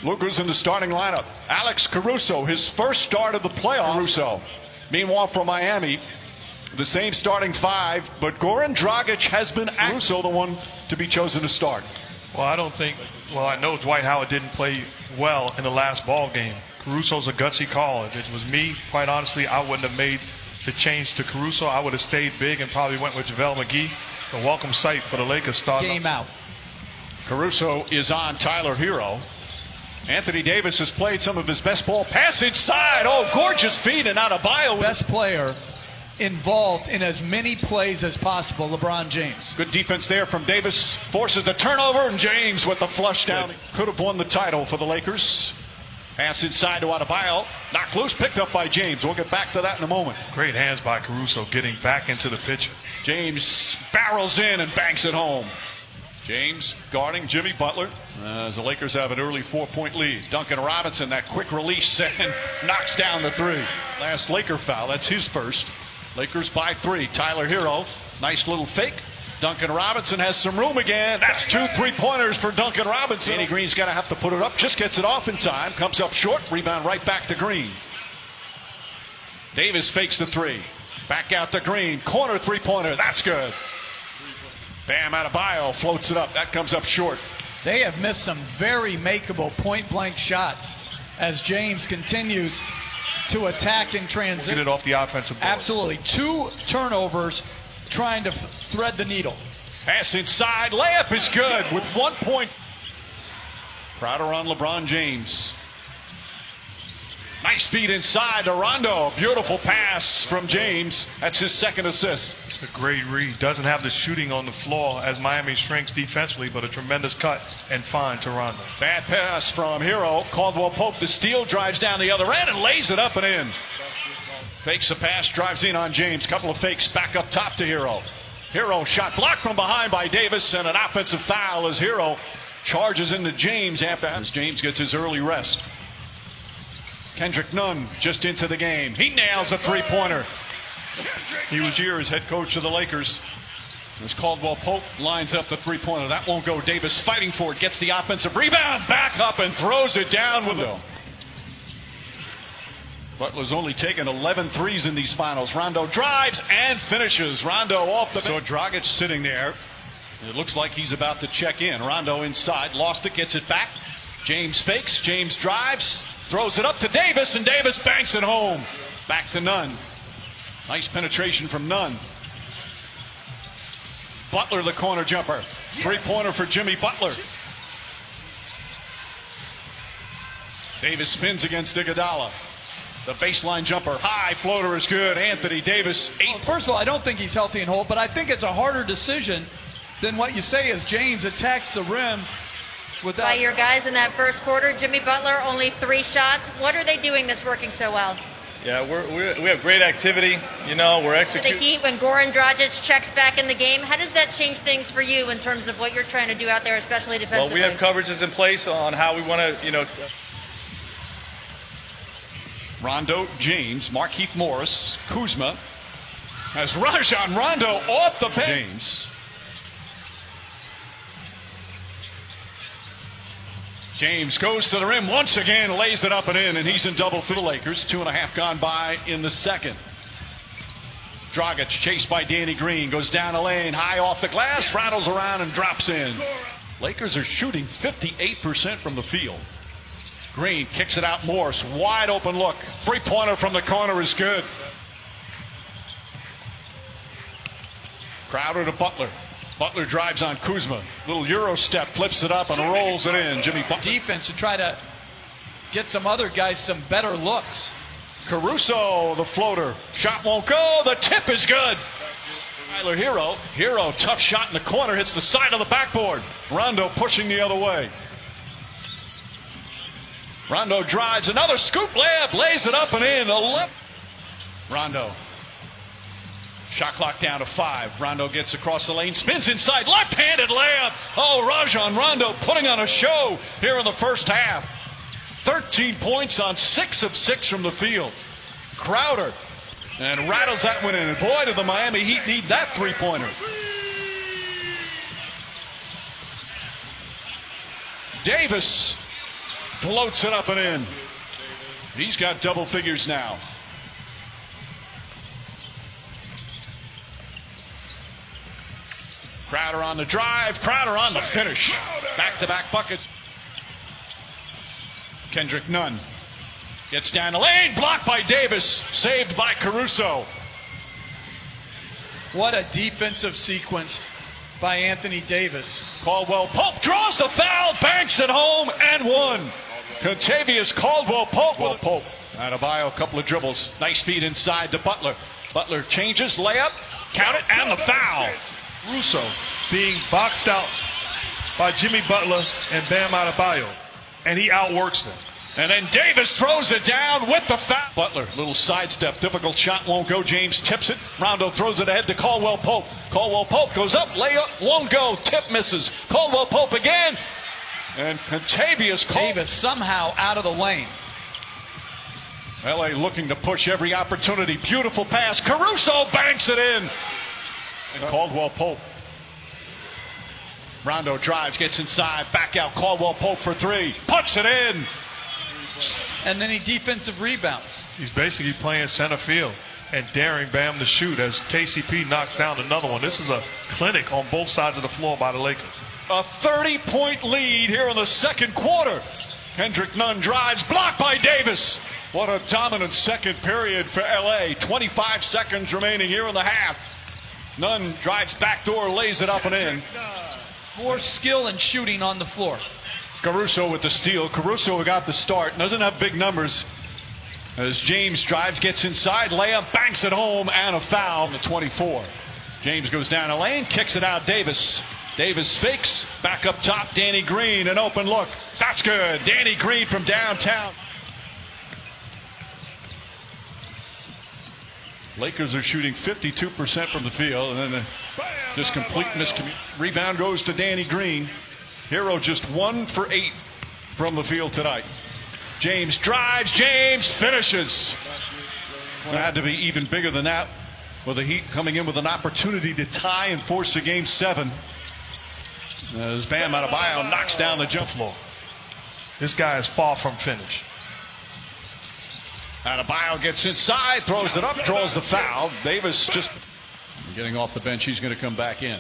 Luka's in the starting lineup. Alex Caruso, his first start of the playoffs. Caruso. Meanwhile, for Miami, the same starting five, but Goran Dragic has been Caruso, the one to be chosen to start. Well, I know Dwight Howard didn't play well in the last ball game. Caruso's a gutsy call. If it was me, quite honestly, I wouldn't have made the change to Caruso. I would have stayed big and probably went with JaVale McGee. A welcome sight for the Lakers starting. Game out. Caruso is on Tyler Hero. Anthony Davis has played some of his best ball. Pass inside. Oh, gorgeous feed and Adebayo. Best player involved in as many plays as possible, LeBron James. Good defense there from Davis. Forces the turnover, and James with the flush down. Could have won the title for the Lakers. Pass inside to Adebayo. Knocked loose, picked up by James. We'll get back to that in a moment. Great hands by Caruso getting back into the pitch. James barrels in and banks it home. James guarding Jimmy Butler as the Lakers have an early 4-point lead. Duncan Robinson, that quick release, and knocks down the three. Last Laker foul, that's his first. Lakers by 3. Tyler Hero, nice little fake. Duncan Robinson has some room again. That's 2 3-pointers for Duncan Robinson. Danny Green's going to have to put it up. Just gets it off in time. Comes up short. Rebound right back to Green. Davis fakes the 3. Back out to Green. Corner 3-pointer. That's good. Bam Adebayo floats it up. That comes up short. They have missed some very makeable point-blank shots as James continues to attack in transition. Get it off the offensive board. Absolutely. 2 turnovers trying to thread the needle. Pass inside. Layup is good with 1 point. Crowder on LeBron James. Nice feed inside to Rondo. Beautiful pass from James. That's his second assist. It's a great read. Doesn't have the shooting on the floor as Miami shrinks defensively, but a tremendous cut and find to Rondo. Bad pass from Hero. Caldwell Pope, the steal, drives down the other end and lays it up and in. Fakes the pass, drives in on James. Couple of fakes back up top to Hero. Hero shot blocked from behind by Davis, and an offensive foul as Hero charges into James as James gets his early rest. Kendrick Nunn just into the game. He nails a 3-pointer. He was here as head coach of the Lakers. As Caldwell Pope lines up the 3-pointer. That won't go. Davis fighting for it. Gets the offensive rebound. Back up and throws it down with it. Butler's only taken 11 threes in these finals. Rondo drives and finishes. Rondo off the... So Dragic sitting there. It looks like he's about to check in. Rondo inside. Lost it. Gets it back. James fakes. James drives. Throws it up to Davis, and Davis banks it home. Back to Nunn. Nice penetration from Nunn. Butler, the corner jumper. 3-pointer for Jimmy Butler. Davis spins against Iguodala. The baseline jumper. High floater is good. Anthony Davis. First of all, I don't think he's healthy and whole, but I think it's a harder decision than what you say as James attacks the rim. By your guys in that first quarter, Jimmy Butler, only 3 shots. What are they doing that's working so well? Yeah, we have great activity. You know, we're executing. For the Heat, when Goran Dragic checks back in the game, how does that change things for you in terms of what you're trying to do out there, especially defensively? Well, we have coverages in place on how we want to, you know. Rondo, James, Markieff Morris, Kuzma. As Rajon Rondo off the bench. James. James goes to the rim once again, lays it up and in, and he's in double for the Lakers. 2.5 gone by in the second. Dragic chased by Danny Green, goes down the lane, high off the glass, rattles around and drops in. Lakers are shooting 58% from the field. Green kicks it out, Morris, wide open look. 3-pointer from the corner is good. Crowder to Butler. Butler drives on Kuzma. Little Euro step, flips it up and rolls it in. Jimmy Butler. Defense to try to get some other guys some better looks. Caruso, the floater. Shot won't go. The tip is good. Tyler Hero. Hero, tough shot in the corner, hits the side of the backboard. Rondo pushing the other way. Rondo drives, another scoop layup, lays it up and in. Rondo. Shot clock down to 5. Rondo gets across the lane, spins inside, left-handed layup. Oh, Rajon Rondo putting on a show here in the first half. 13 points on 6 of 6 from the field. Crowder, and rattles that one in. And boy, do the Miami Heat need that 3-pointer. Davis floats it up and in. He's got double figures now. Crowder on the drive, Crowder on the finish. Back-to-back buckets. Kendrick Nunn gets down the lane, blocked by Davis, saved by Caruso. What a defensive sequence by Anthony Davis. Caldwell Pope draws the foul, banks it home, and one. Contavious Caldwell Pope. Adebayo, a couple of dribbles. Nice feed inside to Butler. Butler changes, layup, count it, and the foul. Russo being boxed out by Jimmy Butler and Bam Adebayo, and he outworks them. And then Davis throws it down with the foul. Butler, little sidestep, difficult shot, won't go. James tips it. Rondo throws it ahead to Caldwell Pope. Caldwell Pope goes up, layup, won't go. Tip misses. Caldwell Pope again. And Contavious Davis somehow out of the lane. LA looking to push every opportunity. Beautiful pass. Caruso banks it in. And Caldwell Pope. Rondo drives, gets inside, back out. Caldwell Pope for three. Puts it in. And then he defensive rebounds. He's basically playing center field and daring Bam to shoot as KCP knocks down another one. This is a clinic on both sides of the floor by the Lakers. A 30-point lead here in the second quarter. Kendrick Nunn drives, blocked by Davis. What a dominant second period for LA. 25 seconds remaining here in the half. Nunn drives backdoor, lays it up and in. More skill and shooting on the floor. Caruso with the steal. Caruso got the start. Doesn't have big numbers. As James drives, gets inside, layup, banks it home, and a foul in the 24. James goes down a lane, kicks it out. Davis. Davis fakes. Back up top, Danny Green. An open look. That's good. Danny Green from downtown. Lakers are shooting 52% from the field, and then just complete miscommunication. Rebound goes to Danny Green. Hero just 1 for 8 from the field tonight. James drives, James finishes. It had to be even bigger than that, with the Heat coming in with an opportunity to tie and force a game 7. As Bam Adebayo knocks down the jump floor. This guy is far from finished. Adebayo gets inside, throws it up, draws the foul. Davis just getting off the bench. He's going to come back in.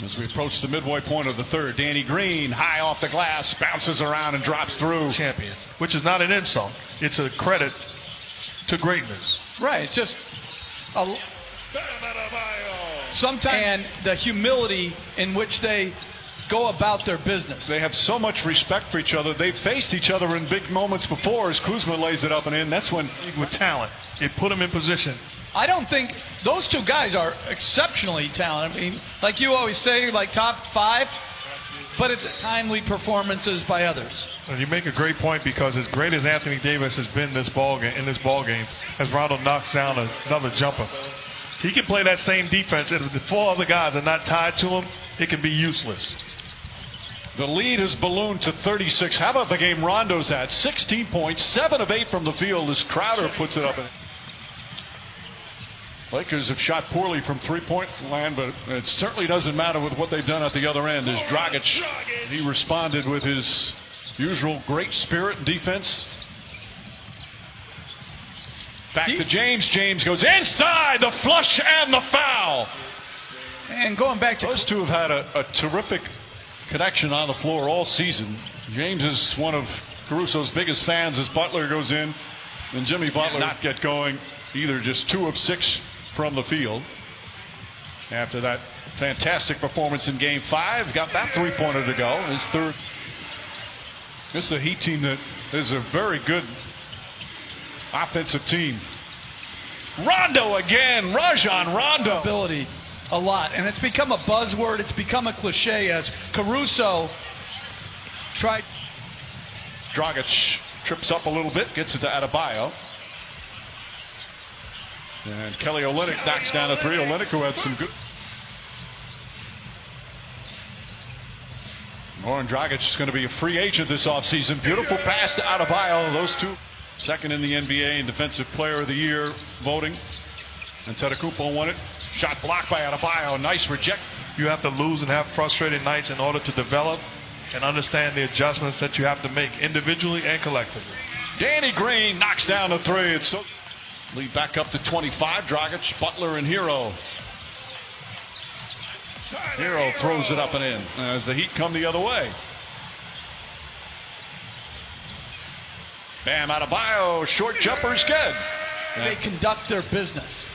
As we approach the midway point of the third, Danny Green high off the glass, bounces around and drops through. Champion, which is not an insult. It's a credit to greatness. Right. It's just sometimes and the humility in which they go about their business. They have so much respect for each other. They've faced each other in big moments before. As Kuzma lays it up and in, that's when with talent, it put him in position. I don't think those two guys are exceptionally talented. I mean, like you always say, like top 5, but it's timely performances by others. Well, you make a great point, because as great as Anthony Davis has been in this ball game, as Rondo knocks down another jumper, he can play that same defense. And if the 4 other guys are not tied to him, it can be useless. The lead has ballooned to 36. How about the game Rondo's at? 16 points, 7 of 8 from the field as Crowder puts it up. Lakers have shot poorly from three-point land, but it certainly doesn't matter with what they've done at the other end. As Dragic, he responded with his usual great spirit and defense. Back to James. James goes inside, the flush and the foul. And going back to those two have had a terrific connection on the floor all season. James is one of Caruso's biggest fans as Butler goes in, and Jimmy Butler not get going either. Just 2 of 6 from the field after that fantastic performance in game 5. Got that 3-pointer to go. His third. This is a Heat team that is a very good offensive team. Rondo again. Rajon Rondo. Ability a lot, and it's become a buzzword. It's become a cliche as Caruso tried. Dragic trips up a little bit, gets it to Adebayo. And Kelly Olynyk knocks down a 3. Olynyk, who had some good. Goran Dragic is going to be a free agent this offseason. Beautiful pass to Adebayo. Those two, second in the NBA in Defensive Player of the Year voting. And Antetokounmpo won it. Shot blocked by Adebayo. Nice reject. You have to lose and have frustrated nights in order to develop. and understand the adjustments that you have to make individually and collectively. Danny Green knocks down the three. It's so lead back up to 25. Dragic, Butler, and Hero. Hero throws it up and in as the Heat come the other way. Bam Adebayo, short jumper's good. They conduct their business.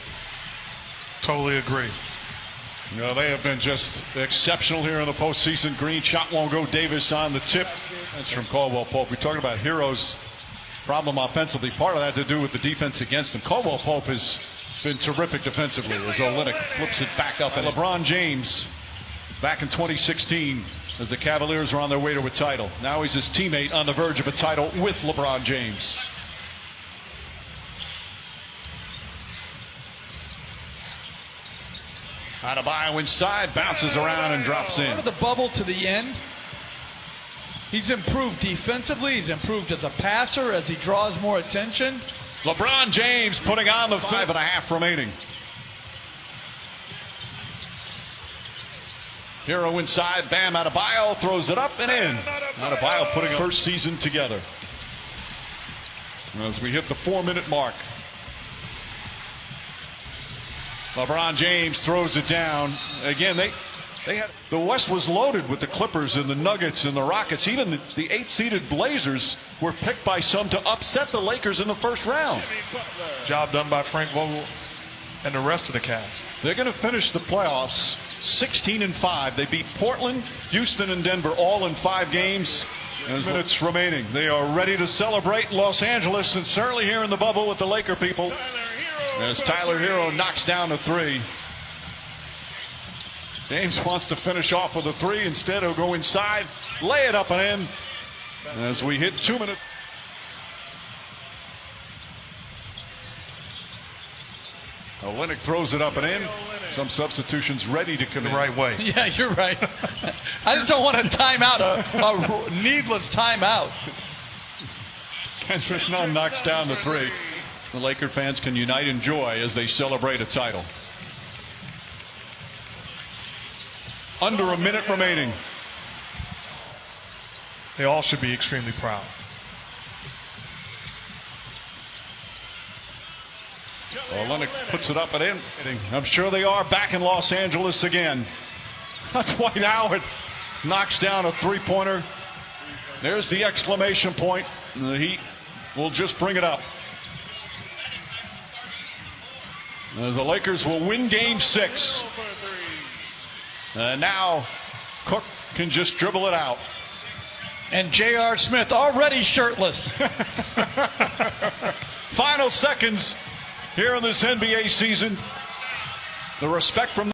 Totally agree. You know, they have been just exceptional here in the postseason. Green shot won't go. Davis on the tip. That's from Caldwell Pope. We talked about Hero's problem offensively. Part of that to do with the defense against him. Caldwell Pope has been terrific defensively as Olynyk flips it back up. And LeBron James back in 2016 as the Cavaliers were on their way to a title. Now he's his teammate on the verge of a title with LeBron James. Adebayo inside, bounces around and drops in. Out of the bubble to the end, he's improved defensively. He's improved as a passer as he draws more attention. LeBron James putting on the 5.5 remaining. Hero inside, Bam Adebayo throws it up and in. Adebayo putting first season together. As we hit the 4-minute mark. LeBron James throws it down. Again, they had the West was loaded with the Clippers and the Nuggets and the Rockets. Even the 8-seeded Blazers were picked by some to upset the Lakers in the first round. Job done by Frank Vogel and the rest of the Cavs. They're going to finish the playoffs 16-5. They beat Portland, Houston, and Denver all in 5 games. As minutes remaining, they are ready to celebrate in Los Angeles and certainly here in the bubble with the Laker people. As Tyler Hero knocks down a 3. James wants to finish off with a 3. Instead, he'll go inside, lay it up and in. As we hit 2 minutes. Olynyk throws it up and in. Some substitutions ready to come in. The right way. Yeah, you're right. I just don't want a timeout, a needless timeout. Kendrick Nunn knocks down the 3. The Laker fans can unite in joy as they celebrate a title. Under a minute remaining. They all should be extremely proud. Olynyk puts it up and in. I'm sure they are back in Los Angeles again. Dwight Howard knocks down a 3-pointer. There's the exclamation point. And the Heat will just bring it up. As the Lakers will win Game 6. And now Cook can just dribble it out. And J.R. Smith already shirtless. Final seconds here in this NBA season. The respect from